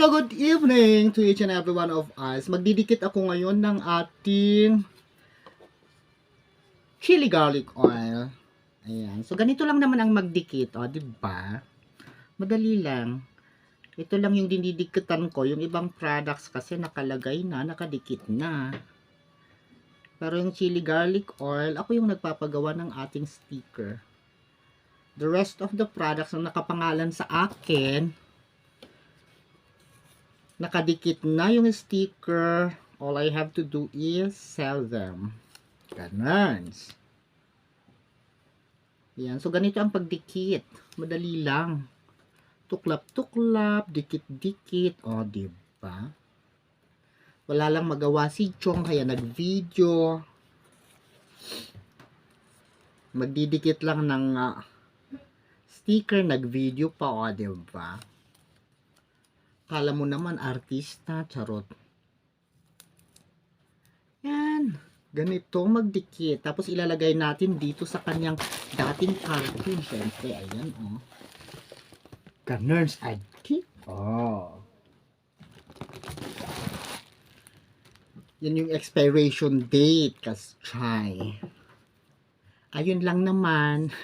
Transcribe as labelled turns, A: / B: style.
A: Hello, good evening to each and every one of us. Magdidikit ako ngayon ng ating chili garlic oil. Ayan. So, ganito lang naman ang magdikit. O, diba? Madali lang. Ito lang yung dinidikitan ko. Yung ibang products kasi nakalagay na, nakadikit na. Pero yung chili garlic oil, ako yung nagpapagawa ng ating sticker. The rest of the products na nakapangalan sa akin, nakadikit na yung sticker. All I have to do is sell them. Ganon. Yan. So, ganito ang pagdikit. Madali lang. Tuklap-tuklap, dikit-dikit. O, diba? Wala lang magawa si Chong, kaya nag-video. Magdidikit lang ng sticker, nag-video pa. O, diba? Kala mo naman artista, charot. Yan. Ganito magdikit. Tapos ilalagay natin dito sa kanyang dating cartoon. Siyempre, ayan, oh. Ganun, adki. Oh. Yan yung expiration date, kas try. Ayun lang naman.